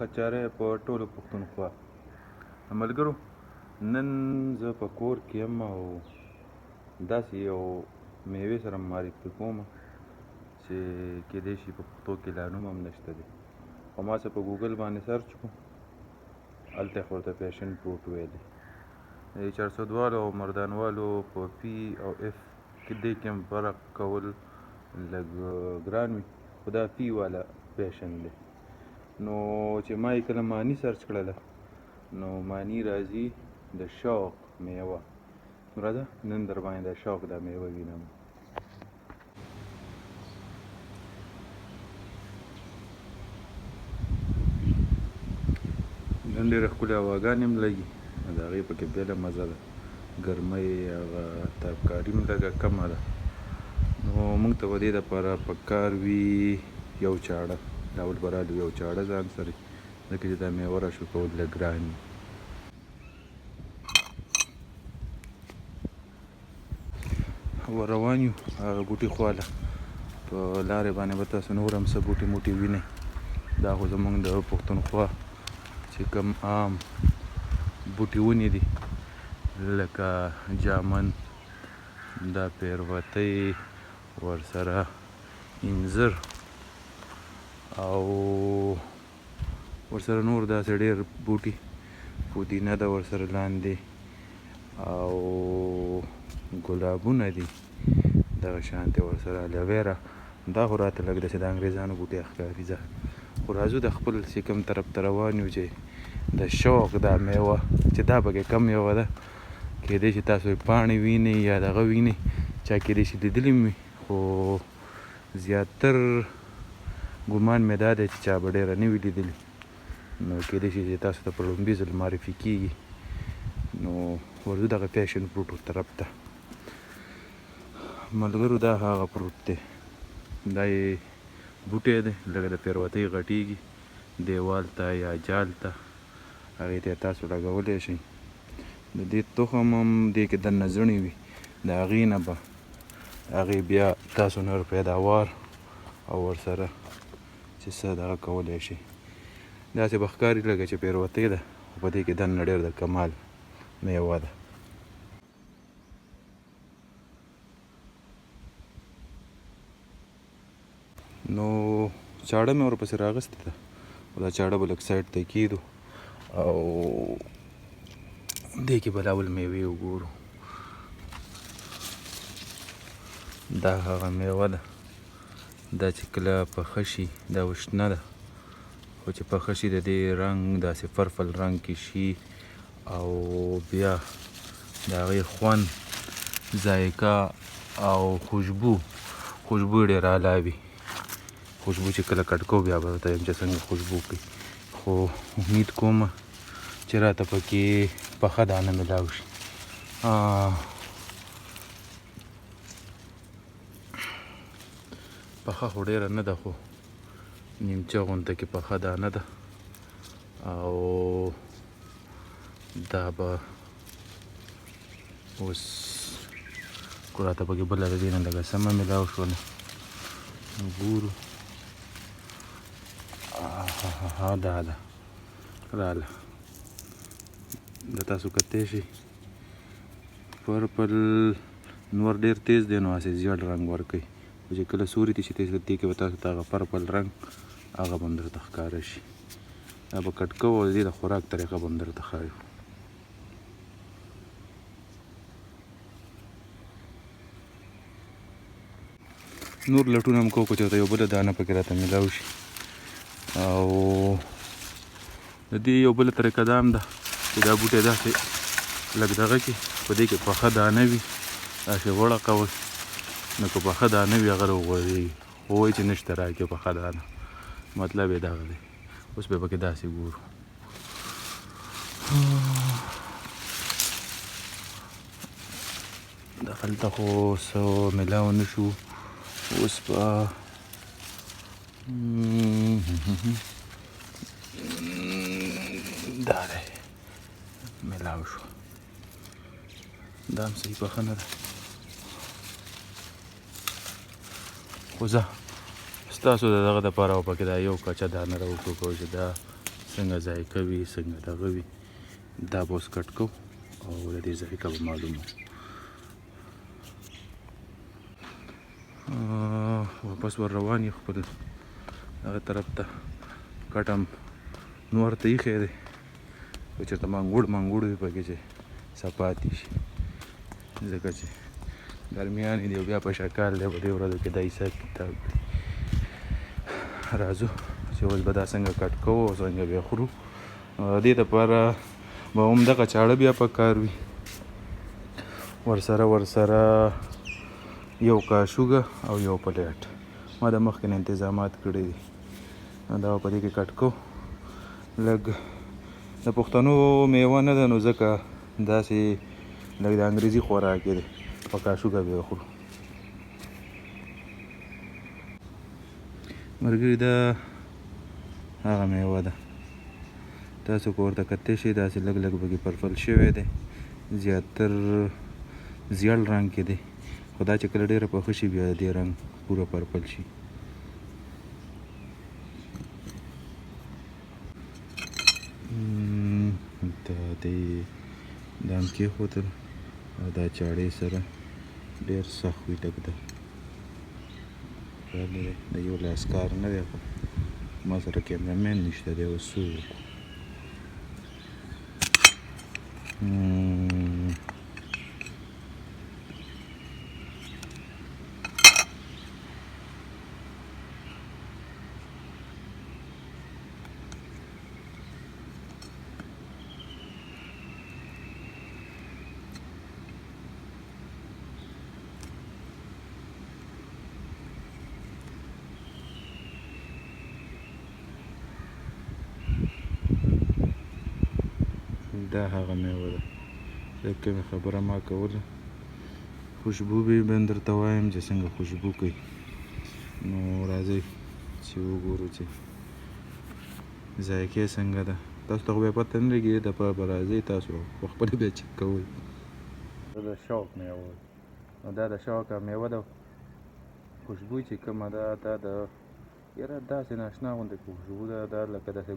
خچاره په ټولو پښتونخوا ملګرو نن زه په کور کې یم او داسې یو میوې سره معرفي کوم چې کیدای شي په پښتو کې لا نوم هم نشته دی خو ما څه په ګوګل باندې سرچ کړو هلته یې ورته پیشن فروټ ویلی د چارسدوالو او مردانوالو په پی او اف کې دې کې هم فرق کول لږ ګران وي خو دا پی والا پیشن دی نو چې ما یې کله معنی سرچ کړله نو معنی راځي د شوق میوه راځه نن در باندې د شوق دا میوه وینم نن ډېره ښکلې هواګانې هم لګي د هغې پکې بېله مزه ده ګرمۍ هغه ترکاري هم لږه کمه ده نو موږ ته به دې دپاره پکار وي یو چاړه راول به رالو یو چاړه ځان سره ځکه چې دا میوه راشو کول لږ ګران وي ور روان یو هغه بوټي خواله په لارې باندې به تاسو نور هم څه بوټي موټي وینئ دا خو زموږ د پښتونخوا چې کوم عام بوټي ونې دي لکه جامن دا پیروتۍ ورسره انځر او ورسره نور داسې ډېر بوټي پودینه ده ورسره لاندې او ګلابونه دي دغه شانتې ورسره الویرا دا خو راته لږ داسې د انګریزانو بوټي ښکاري ځه خو راځو د خپل چې کوم طرف ته روان یو چې د شوق دا میوه چې دا پکې کم میوه ده کیدای شي تاسو یې پاڼې وینئ یا دغه وینئ چا کیدای شي لیدلي هم وي خو زیاتر ګمان مې دا دی چې چا به ډېره نه وي لیدلي نو کیدای شي چې تاسو ته په لومړي ځل معرفي کېږي نو ورځو دغه پیشن فروټ طرف ته ملګرو دا هغه فروټ دی دا یې بوټی دی لکه د پیروتۍ غټېږي دیوال ته یا جال ته هغې ته تاسو لګولی شئ د دې تخم هم دې کې دننه زړې وي د هغې نه به هغې بیا تاسو نور پیداوار او ورسره چې څه دغه کولی شئ داسې به ښکاري لکه چې پیروتۍ ده خو په دې کې دننه ډېر د کمال میوه ده نو چاړه مې ورپسې راغستې ده خو دا چاړه به لږ سایډ ته کېږدو او دې کې به لاول میوې وګورو دا هغه میوه ده دا چې کله پخه شي دا وشنه ده خو چې پخه شي د دې رنګ داسې فرفل رنګ کې شي او بیا د هغې خوند ذایقه او خوشبو یې ډېره اعلی وي خوشبو چې کله کټ کوو بیا به ورته یم چې څنګه خوشبو کوي خو امید کوم چې راته پکې پخه دانه میلاو شي پخه خو ډېره نه ده خو نیمچه غونته کې پخه دانه ده او دا به اوس کو راته پکې بله د دې نه لږه سمه میلاو شوله ګورو دا ده راله د تاسو کتی شي پرپل نور ډېر تیز دی نو هسې زیړ رنګ ورکوي خو چې کله سوري ته شي دې کې به تاسو ته هغه پرپل رنګ هغه به هم درته ښکاره شي دا به کټ کوو او د دې د خوراک طریقه به هم درته ښایو نور لټونه هم کوو که چېرته یو بله دانه پکې راته میلاو شي او د دې یو بله طریقه دا هم ده چې دا بوټی داسې لږ دغه کې په دې کې پخه دانه وي داسې وړه کول نو که پخه دانه وي هغه راغورځېږي خو وایي چې نشته راکې پخه دانه مطلب یې دغه دی اوس به پکې داسې ګورو دغلته خو څه میلاو نه شو اوس به دا دی میلاو شو دا هم صحیح پخه نه ده خو زه ستاسو د دغه دپاره به پکې دا یو کچه دانه راوټوکوو چې دا څنګه ذایقه وي څنګه دغه وي دا به اوس کټ کوو او د دې ذایقه به معلومو. واپس ور روان یو خپل هغه طرف ته. کټ هم نور ته ایښی دی که چېرته منګوړ وي پکې چې څه پاتې شي ځکه چې ګرمیانې دي او بیا په شکال دی په دې ورځو کې دا حساب کتاب دی. راځو چې اوس به دا څنګه کټ کوو او څنګه بیا خورو. دې دپاره به همدغه چاړه بیا پکار وي ورسره یو کاشوګه او یو پلیټ ما د مخکې نه انتظامات کړي دي. دا په دې کې کټ کوو. لږ د پښتنو میوه نه ده نو ځکه داسې لږ د انګریزي خوراک دی په کاشوګه بیا خورو. ملګري دا هغه میوه ده تاسو که ورته کتی شئ داسې لږ پکې پرپل شوی دی زیاتر زیړ رنګ کې دی خو دا چې کله ډېره پخه شي بیا د دې رنګ پوره پرپل شي. دا هم کېښودل او دا چاړې سره ډېر سخت وي ډک ده د یو لاس کار نه دی خو ما سره کیمرامین نشته دی اوس څه وکړو. دا هغه میوه ده چې کومې خبره ما کوله خوشبو به یې درته وایم چې څنګه خوشبو کوي. نو راځئ چې وګورو چې ذایقې څنګه ده. تاسو ته خو بیا پته نه لګي دپاره به راځئ تاسو په خپله بیا چک کوئ. دا د شوق میوه ده نو دا د شوق میوه ده خوشبو چې کومه ده دا د یاره داسې ناشنا غوندې خوشبو ده دا لکه داسې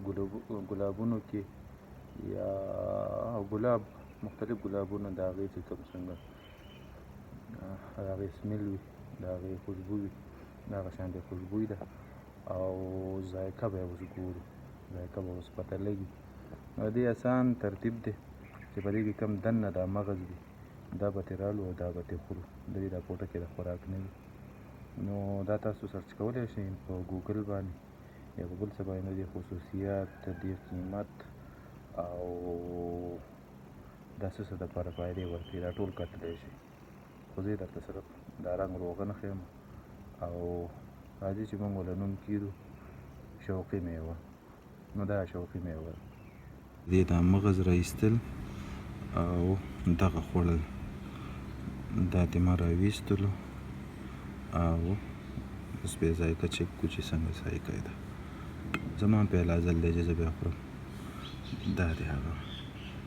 ګلابونو کې یا ګلاب مختلف ګلابونه د هغې چې کوم څنګه د هغې سمیل وي د هغې خوشبو وي د هغه شانتې خوشبویي ده او ذایقه به یې اوس ګورو ذایقه به اوس پته لګي. نو د دې اسان ترتیب دی چې په دې کې کوم دننه دا مغز دي دا به ترې رالو او دا به ترې خورو د دې دا پوټه کې د خوراک نه وي. نو دا تاسو سرچ کولی شئ په ګوګل باندې یا په بل څه باندې د دې خصوصیات د دې قیمت او دا څه څه دپاره فایدې ورکوي دا ټول کتلی شي خو زه یې درته صرف دا رنګ روغه نه ښیم او راځئ چې موږ ورله نوم کېږدو شوقي میوه. نو دا شوقي میوه ده دې دا مغز راایستل او دغه خوړل دا دې ما راویستلو او اوس بیا ذایقه چک کړو چې څنګه ذایقه یې ده. زما هم پیاله ځل دی چې زه بیا خورم دا دی هغه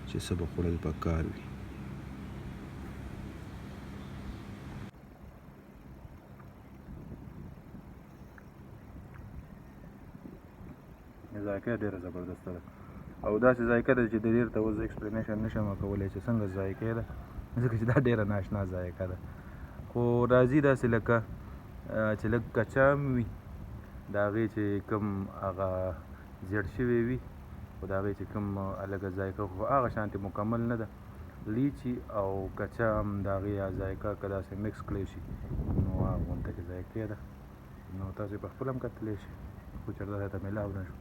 چې څه به خوړل پکار وي. ذایقه ډېره زبردسته ده او داسې ذایقه ده چې د ډېر ته اوس زه ایکسپلینیشن نشم کولی چې څنګه ذایقه ده ځکه چې دا ډېره ناشنا ذایقه ده خو راځي داسې لکه چې لږ کچا هم وي د هغې چې کوم هغه زیړ شوی وي خو د هغې چې کوم لږه ذایقه خو هغه شانتې مکمل نه ده لیچي او کچا هم د هغې ذایقه که داسې مکس کړی شي نو هغه غوندې ذایقې ده. نو تاسو یې په خپله هم کتلی شئ خو چېرته درته میلاو نه شو.